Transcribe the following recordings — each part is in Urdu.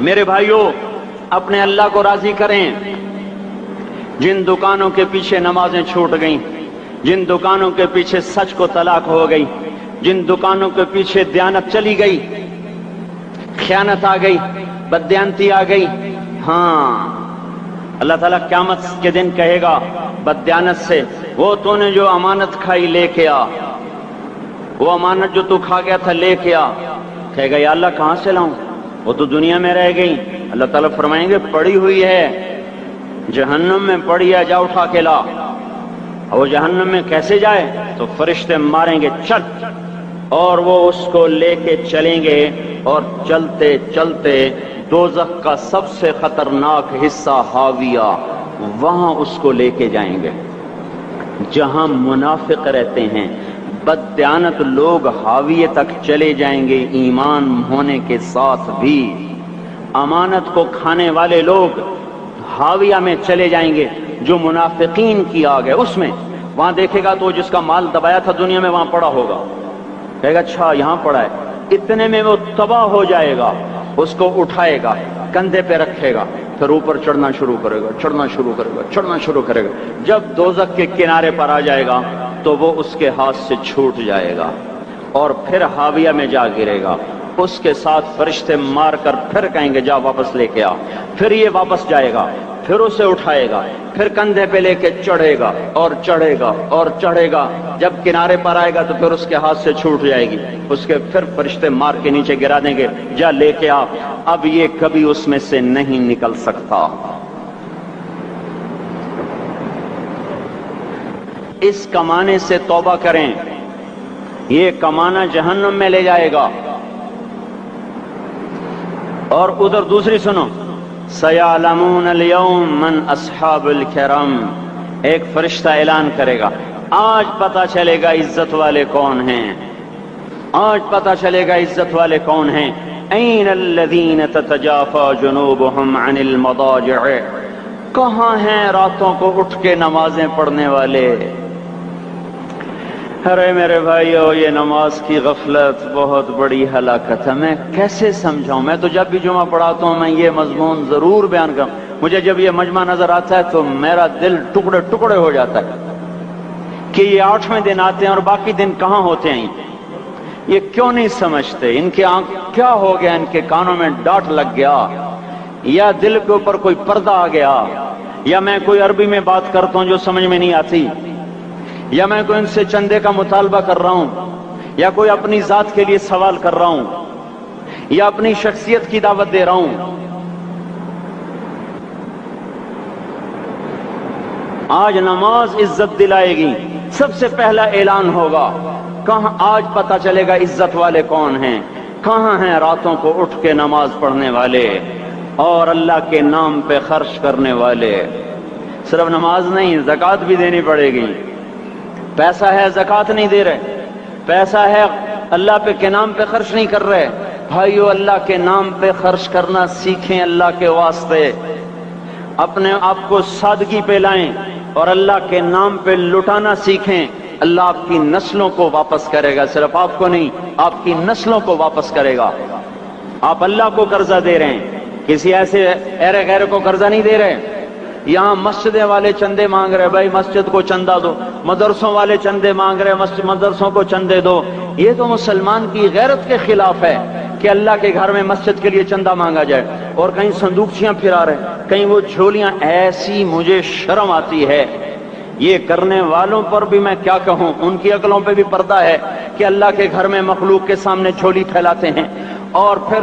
میرے بھائیوں، اپنے اللہ کو راضی کریں۔ جن دکانوں کے پیچھے نمازیں چھوٹ گئیں، جن دکانوں کے پیچھے سچ کو طلاق ہو گئی، جن دکانوں کے پیچھے دیانت چلی گئی، خیانت آ گئی، بددیانتی آ گئی، ہاں اللہ تعالیٰ قیامت کے دن کہے گا بددیانت سے، وہ تو نے جو امانت کھائی لے کے آ، وہ امانت جو تو کھا گیا تھا لے کے آ۔ کہے گا یا اللہ کہاں سے لاؤں، وہ تو دنیا میں رہ گئی۔ اللہ تعالیٰ فرمائیں گے پڑی ہوئی ہے، جہنم میں پڑی ہے، جا اٹھا کے لا۔ اور وہ جہنم میں کیسے جائے؟ تو فرشتے ماریں گے چل، اور وہ اس کو لے کے چلیں گے، اور چلتے چلتے دوزخ کا سب سے خطرناک حصہ حاویہ، وہاں اس کو لے کے جائیں گے جہاں منافق رہتے ہیں۔ بددیانت لوگ حاویہ تک چلے جائیں گے ایمان ہونے کے ساتھ بھی، امانت کو کھانے والے لوگ حاویہ میں چلے جائیں گے جو منافقین کی آگ ہے اس میں۔ وہاں دیکھے گا تو جس کا مال دبایا تھا دنیا میں وہاں پڑا ہوگا، کہے گا اچھا یہاں پڑا ہے، اتنے میں وہ تباہ ہو جائے گا، اس کو اٹھائے گا، کندھے پہ رکھے گا، پھر اوپر چڑھنا شروع کرے گا، چڑھنا شروع کرے گا، چڑھنا شروع کرے گا۔ جب دوزخ کے کنارے پر آ جائے گا تو وہ اس کے ہاتھ سے چھوٹ جائے گا اور پھر حاویہ میں جا گرے گا۔ اس کے ساتھ فرشتے مار کر پھر کہیں گے جا واپس لے کے آ، پھر یہ واپس جائے گا، پھر اسے اٹھائے گا، پھر کندھے پہ لے کے چڑھے گا اور چڑھے گا اور چڑھے گا۔ جب کنارے پر آئے گا تو پھر اس کے ہاتھ سے چھوٹ جائے گی، اس کے پھر فرشتے مار کے نیچے گرا دیں گے، جا لے کے آ۔ اب یہ کبھی اس میں سے نہیں نکل سکتا۔ اس کمانے سے توبہ کریں، یہ کمانا جہنم میں لے جائے گا۔ اور ادھر دوسری سنو، سَيَعْلَمُونَ الْيَوْمَ مَنْ أَصْحَابُ الْكِرَامِ، ایک فرشتہ اعلان کرے گا آج پتہ چلے گا عزت والے کون ہیں، آج پتہ چلے گا عزت والے کون ہیں۔ أَيْنَ الَّذِينَ تَتَجَافَى جُنُوبُهُمْ عَنِ الْمَضَاجِعِ، کہاں ہیں راتوں کو اٹھ کے نمازیں پڑھنے والے؟ ارے میرے بھائیو، یہ نماز کی غفلت بہت بڑی ہلاکت ہے۔ میں کیسے سمجھاؤں؟ میں تو جب بھی جمعہ پڑھاتا ہوں میں یہ مضمون ضرور بیان کروں، مجھے جب یہ مجمع نظر آتا ہے تو میرا دل ٹکڑے ٹکڑے ہو جاتا ہے کہ یہ 8ویں دن آتے ہیں اور باقی دن کہاں ہوتے ہیں؟ یہ کیوں نہیں سمجھتے؟ ان کے آنکھ کیا ہو گیا؟ ان کے کانوں میں ڈاٹ لگ گیا، یا دل کے اوپر کوئی پردہ آ گیا، یا میں کوئی عربی میں بات کرتا ہوں جو سمجھ میں نہیں آتی، یا میں کوئی ان سے چندے کا مطالبہ کر رہا ہوں، یا کوئی اپنی ذات کے لیے سوال کر رہا ہوں، یا اپنی شخصیت کی دعوت دے رہا ہوں۔ آج نماز عزت دلائے گی، سب سے پہلا اعلان ہوگا، کہاں آج پتہ چلے گا عزت والے کون ہیں، کہاں ہیں راتوں کو اٹھ کے نماز پڑھنے والے اور اللہ کے نام پہ خرچ کرنے والے۔ صرف نماز نہیں، زکوٰۃ بھی دینی پڑے گی۔ پیسہ ہے زکوٰۃ نہیں دے رہے، پیسہ ہے اللہ کے نام پہ خرچ نہیں کر رہے۔ بھائیو، اللہ کے نام پہ خرچ کرنا سیکھیں، اللہ کے واسطے اپنے آپ کو سادگی پہ لائیں اور اللہ کے نام پہ لٹانا سیکھیں۔ اللہ آپ کی نسلوں کو واپس کرے گا، صرف آپ کو نہیں، آپ کی نسلوں کو واپس کرے گا۔ آپ اللہ کو قرضہ دے رہے ہیں، کسی ایسے ایرے غیر کو قرضہ نہیں دے رہے۔ یہاں مسجدیں والے چندے مانگ رہے، بھائی مسجد کو چندہ دو، مدرسوں والے چندے مانگ رہے، مدرسوں کو چندے دو۔ یہ تو مسلمان کی غیرت کے خلاف ہے کہ اللہ کے گھر میں مسجد کے لیے چندہ مانگا جائے، اور کہیں صندوقچیاں پھرا رہے، کہیں وہ جھولیاں۔ ایسی مجھے شرم آتی ہے، یہ کرنے والوں پر بھی میں کیا کہوں، ان کی عقلوں پہ بھی پردہ ہے کہ اللہ کے گھر میں مخلوق کے سامنے جھولی پھیلاتے ہیں، اور پھر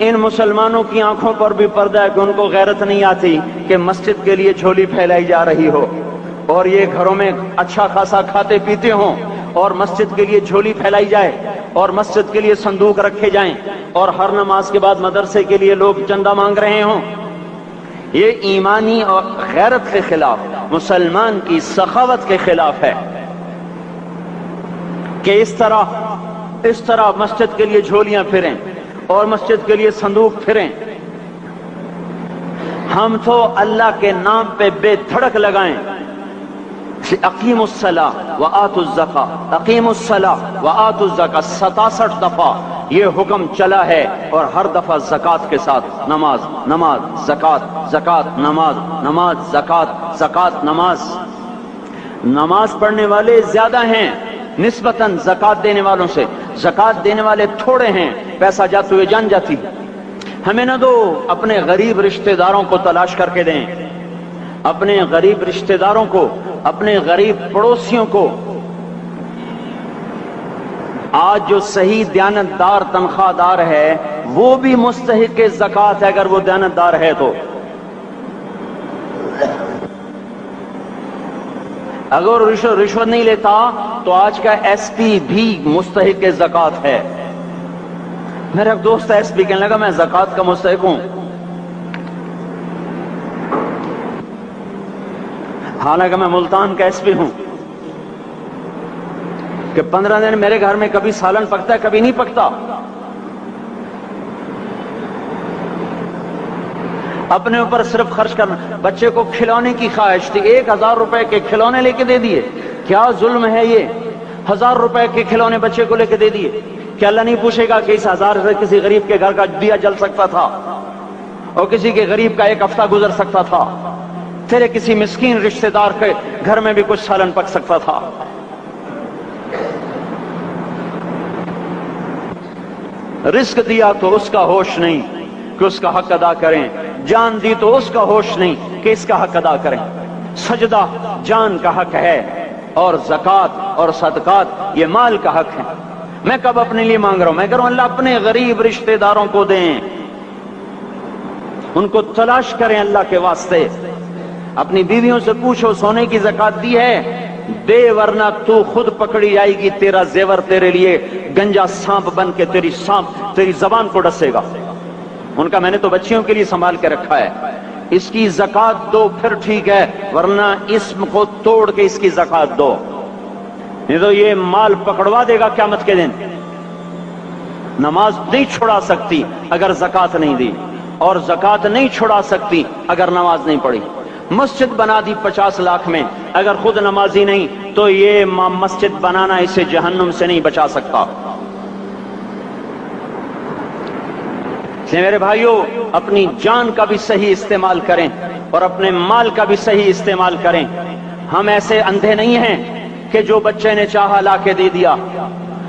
ان مسلمانوں کی آنکھوں پر بھی پردہ ہے کہ ان کو غیرت نہیں آتی کہ مسجد کے لیے جھولی پھیلائی جا رہی ہو، اور یہ گھروں میں اچھا خاصا کھاتے پیتے ہوں اور مسجد کے لیے جھولی پھیلائی جائے اور مسجد کے لیے صندوق رکھے جائیں، اور ہر نماز کے بعد مدرسے کے لیے لوگ چندہ مانگ رہے ہوں۔ یہ ایمانی اور غیرت کے خلاف، مسلمان کی سخاوت کے خلاف ہے کہ اس طرح مسجد کے لیے جھولیاں پھریں اور مسجد کے لیے صندوق پھریں۔ ہم تو اللہ کے نام پہ بے دھڑک لگائیں، اقیموا الصلاۃ وآتوا الزکاۃ، اقیموا الصلاۃ وآتوا الزکاۃ 67 دفعہ یہ حکم چلا ہے، اور ہر دفعہ زکوٰۃ کے ساتھ نماز، نماز، زکوٰۃ، زکوٰۃ، نماز، نماز، زکوٰۃ، زکوٰۃ، نماز۔ نماز پڑھنے والے زیادہ ہیں نسبتاً زکوٰۃ دینے والوں سے، زکوٰۃ دینے والے تھوڑے ہیں، پیسہ جاتے ہوئے جان جاتی۔ ہمیں نہ دو، اپنے غریب رشتہ داروں کو تلاش کر کے دیں، اپنے غریب رشتہ داروں کو، اپنے غریب پڑوسیوں کو۔ آج جو صحیح دیانتدار تنخواہ دار ہے وہ بھی مستحق زکوٰۃ ہے اگر وہ دیانتدار ہے تو۔ اگر رشوت نہیں لیتا تو آج کا ایس پی بھی مستحق زکوٰۃ ہے۔ میرا ایک دوست ایس پی کہنے لگا میں زکوٰۃ کا مستحق ہوں، حالانکہ میں ملتان کا ایس پی ہوں، کہ 15 دن میرے گھر میں کبھی سالن پکتا ہے کبھی نہیں پکتا۔ اپنے اوپر صرف خرچ کرنا۔ بچے کو کھلونے کی خواہش تھی، 1000 روپے کے کھلونے لے کے دے دیے۔ کیا ظلم ہے یہ، 1000 روپے کے کھلونے بچے کو لے کے دے دیے۔ کیا اللہ نہیں پوچھے گا کہ اس 1000 سے کسی غریب کے گھر کا دیا جل سکتا تھا، اور کسی کے غریب کا ایک ہفتہ گزر سکتا تھا، تیرے کسی مسکین رشتہ دار کے گھر میں بھی کچھ سالن پک سکتا تھا۔ رزق دیا تو اس کا ہوش نہیں کہ اس کا حق ادا کریں، جان دی تو اس کا ہوش نہیں کہ اس کا حق ادا کریں۔ سجدہ جان کا حق ہے، اور زکوٰۃ اور صدقات یہ مال کا حق ہے۔ میں کب اپنے لیے مانگ رہا ہوں؟ میں کہہ رہا ہوں اللہ اپنے غریب رشتہ داروں کو دیں، ان کو تلاش کریں اللہ کے واسطے۔ اپنی بیویوں سے پوچھو سونے کی زکوٰۃ دی ہے؟ دے، ورنہ تو خود پکڑی جائے گی، تیرا زیور تیرے لیے گنجا سانپ بن کے تیری زبان کو ڈسے گا۔ ان کا میں نے تو بچیوں کے لیے سنبھال کے رکھا ہے، اس کی زکوٰۃ دو پھر ٹھیک ہے، ورنہ اسم کو توڑ کے اس کی زکوٰۃ دو، نہیں تو یہ مال پکڑوا دے گا قیامت کے دن۔ نماز نہیں چھڑا سکتی اگر زکوٰۃ نہیں دی، اور زکوٰۃ نہیں چھڑا سکتی اگر نماز نہیں پڑھی۔ مسجد بنا دی 50 لاکھ میں، اگر خود نمازی نہیں تو یہ مسجد بنانا اسے جہنم سے نہیں بچا سکتا۔ اس لیے میرے بھائیوں، اپنی جان کا بھی صحیح استعمال کریں اور اپنے مال کا بھی صحیح استعمال کریں۔ ہم ایسے اندھے نہیں ہیں کہ جو بچے نے چاہا لا کے دے دیا،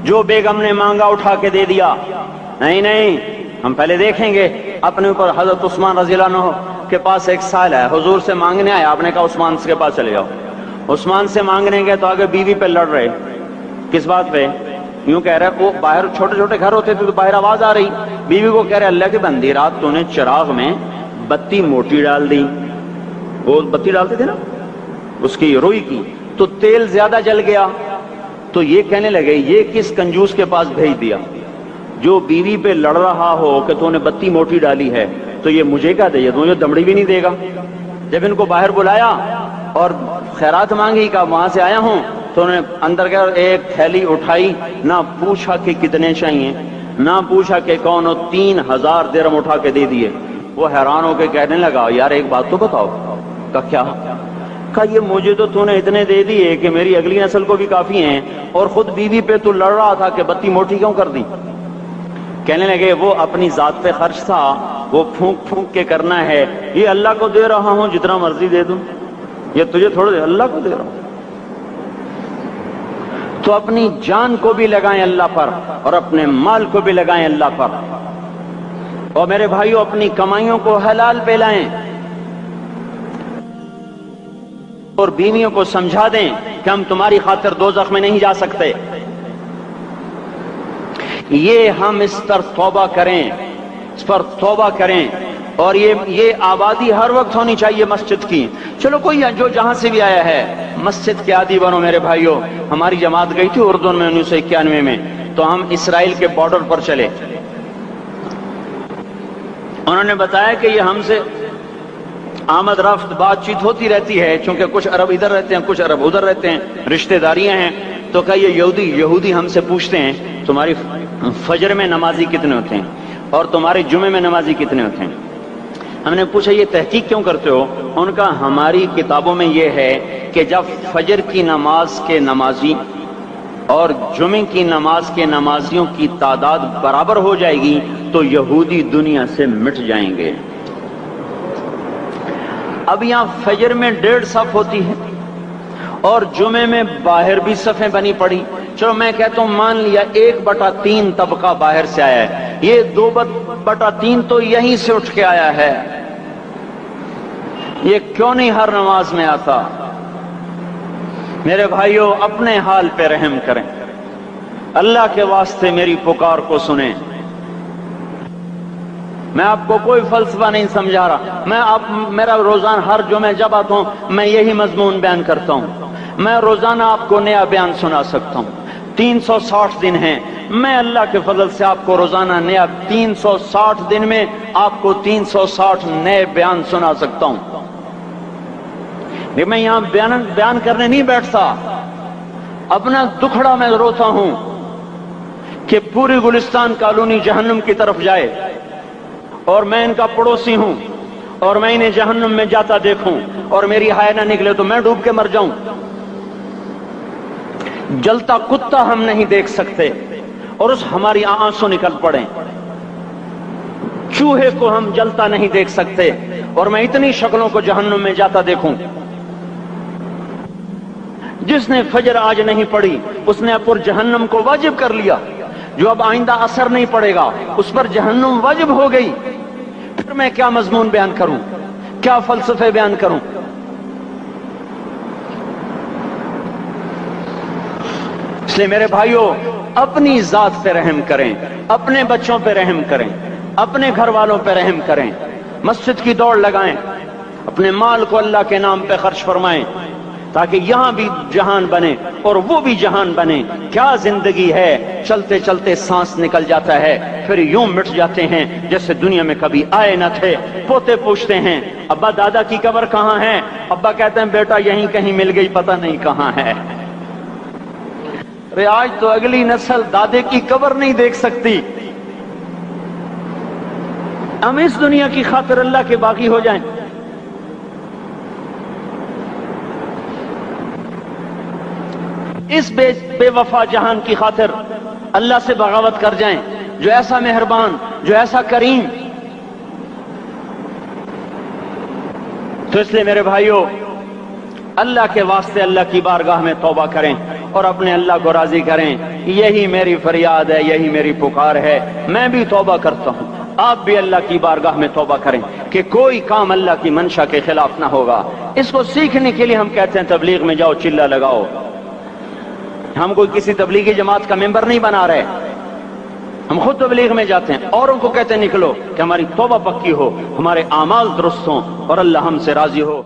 جو بیگم نے مانگا اٹھا کے دے دیا۔ نہیں نہیں، ہم پہلے دیکھیں گے اپنے اوپر۔ حضرت عثمان رضی اللہ عنہ کے پاس ایک سائل ہے، حضور سے مانگنے آیا، آپ نے کہا عثمان کے پاس چلے جاؤ۔ عثمان سے مانگنے گئے تو آگے بیوی پہ لڑ رہے۔ کس بات پہ؟ یوں کہہ رہے وہ باہر چھوٹے چھوٹے گھر ہوتے تھے تو باہر آواز آ رہی، بیوی کو کہہ رہے اللہ کی بندی رات تو نے چراغ میں بتی موٹی ڈال دی، وہ بتی ڈالتے تھے نا اس کی روئی کی، تو تیل زیادہ جل گیا۔ تو یہ کہنے لگے یہ کس کنجوس کے پاس بھیج دیا؟ جو بیوی پہ لڑ رہا ہو کہ تو نے بتی موٹی ڈالی ہے تو یہ مجھے کیا دے گا؟ مجھے دمڑی بھی نہیں دے گا۔ جب ان کو باہر بلایا اور خیرات مانگی کہ وہاں سے آیا ہوں، تو انہوں نے اندر گیا، ایک تھیلی اٹھائی، نہ پوچھا کہ کتنے چاہیے، نہ پوچھا کہ کون، 3000 درہم اٹھا کے دے دیے۔ وہ حیران ہو کے کہنے لگا یار ایک بات تو بتاؤ۔ کہا کیا؟ کہا یہ مجھے تو نے اتنے دے دیے کہ میری اگلی نسل کو بھی کافی ہیں، اور خود بیوی پہ تو لڑ رہا تھا کہ بتی موٹی کیوں کر دی؟ کہنے لگے وہ اپنی ذات پہ خرچ تھا، وہ پھونک پھونک کے کرنا ہے، یہ اللہ کو دے رہا ہوں جتنا مرضی دے دوں، یہ تجھے تھوڑا دے، اللہ کو دے رہا ہوں۔ تو اپنی جان کو بھی لگائیں اللہ پر، اور اپنے مال کو بھی لگائیں اللہ پر۔ اور میرے بھائیوں اپنی کمائیوں کو حلال پہ لائیں، اور بیویوں کو سمجھا دیں کہ ہم تمہاری خاطر دوزخ میں نہیں جا سکتے۔ یہ ہم اس پر توبہ کریں، اس پر توبہ کریں، اور یہ آبادی ہر وقت ہونی چاہیے مسجد کی۔ چلو کوئی جو جہاں سے بھی آیا ہے مسجد کے عادی بنو میرے بھائیوں۔ ہماری جماعت گئی تھی اردن میں 1991 میں، تو ہم اسرائیل کے بارڈر پر چلے۔ انہوں نے بتایا کہ یہ ہم سے آمد رفت بات چیت ہوتی رہتی ہے، چونکہ کچھ عرب ادھر رہتے ہیں کچھ عرب ادھر رہتے ہیں، رشتہ داریاں ہیں۔ تو کہ یہ یہودی ہم سے پوچھتے ہیں تمہاری فجر میں نمازی کتنے ہوتے ہیں اور تمہارے جمعے میں نمازی کتنے ہوتے ہیں؟ ہم نے پوچھا یہ تحقیق کیوں کرتے ہو؟ ان کا ہماری کتابوں میں یہ ہے کہ جب فجر کی نماز کے نمازی اور جمعے کی نماز کے نمازیوں کی تعداد برابر ہو جائے گی تو یہودی دنیا سے مٹ جائیں گے۔ اب یہاں فجر میں 1.5 صف ہوتی ہے اور جمعے میں باہر بھی صفیں بنی پڑی، چلو میں کہتا ہوں مان لیا 1/3 طبقہ باہر سے آیا ہے، یہ 2/3 تو یہیں سے اٹھ کے آیا ہے، یہ کیوں نہیں ہر نماز میں آتا؟ میرے بھائیوں اپنے حال پہ رحم کریں، اللہ کے واسطے میری پکار کو سنیں۔ میں آپ کو کوئی فلسفہ نہیں سمجھا رہا، میرا روزانہ ہر جمعہ جب آتا ہوں میں یہی مضمون بیان کرتا ہوں، میں روزانہ آپ کو نیا بیان سنا سکتا ہوں۔ 360 دن ہیں، میں اللہ کے فضل سے آپ کو روزانہ نیا 360 دن میں آپ کو 360 نئے بیان سنا سکتا ہوں۔ میں یہاں بیان کرنے نہیں بیٹھتا، اپنا دکھڑا میں روتا ہوں کہ پوری گلستان کالونی جہنم کی طرف جائے اور میں ان کا پڑوسی ہوں اور میں انہیں جہنم میں جاتا دیکھوں اور میری ہائے نہ نکلے تو میں ڈوب کے مر جاؤں۔ جلتا کتا ہم نہیں دیکھ سکتے اور اس ہماری آنسو نکل پڑیں، چوہے کو ہم جلتا نہیں دیکھ سکتے اور میں اتنی شکلوں کو جہنم میں جاتا دیکھوں۔ جس نے فجر آج نہیں پڑھی اس نے پر جہنم کو واجب کر لیا، جو اب آئندہ اثر نہیں پڑے گا اس پر جہنم واجب ہو گئی، پھر میں کیا مضمون بیان کروں، کیا فلسفے بیان کروں؟ اس لیے میرے بھائیوں اپنی ذات پہ رحم کریں، اپنے بچوں پہ رحم کریں، اپنے گھر والوں پہ رحم کریں، مسجد کی دوڑ لگائیں، اپنے مال کو اللہ کے نام پہ خرچ فرمائیں تاکہ یہاں بھی جہان بنے اور وہ بھی جہان بنے۔ کیا زندگی ہے، چلتے چلتے سانس نکل جاتا ہے پھر یوں مٹ جاتے ہیں جیسے دنیا میں کبھی آئے نہ تھے۔ پوتے پوچھتے ہیں ابا دادا کی قبر کہاں ہے؟ ابا کہتے ہیں بیٹا یہیں کہیں مل گئی، پتہ نہیں کہاں ہے۔ ارے آج تو اگلی نسل دادے کی قبر نہیں دیکھ سکتی، ہم اس دنیا کی خاطر اللہ کے باغی ہو جائیں۔ اس بے وفا جہان کی خاطر اللہ سے بغاوت کر جائیں جو ایسا مہربان، جو ایسا کریم۔ تو اس لیے میرے بھائیوں اللہ کے واسطے اللہ کی بارگاہ میں توبہ کریں اور اپنے اللہ کو راضی کریں، یہی میری فریاد ہے، یہی میری پکار ہے۔ میں بھی توبہ کرتا ہوں، آپ بھی اللہ کی بارگاہ میں توبہ کریں کہ کوئی کام اللہ کی منشا کے خلاف نہ ہوگا۔ اس کو سیکھنے کے لیے ہم کہتے ہیں تبلیغ میں جاؤ چلہ لگاؤ، ہم کوئی کسی تبلیغی جماعت کا ممبر نہیں بنا رہے، ہم خود تبلیغ میں جاتے ہیں، اوروں کو کہتے ہیں نکلو کہ ہماری توبہ پکی ہو، ہمارے اعمال درست ہوں اور اللہ ہم سے راضی ہو۔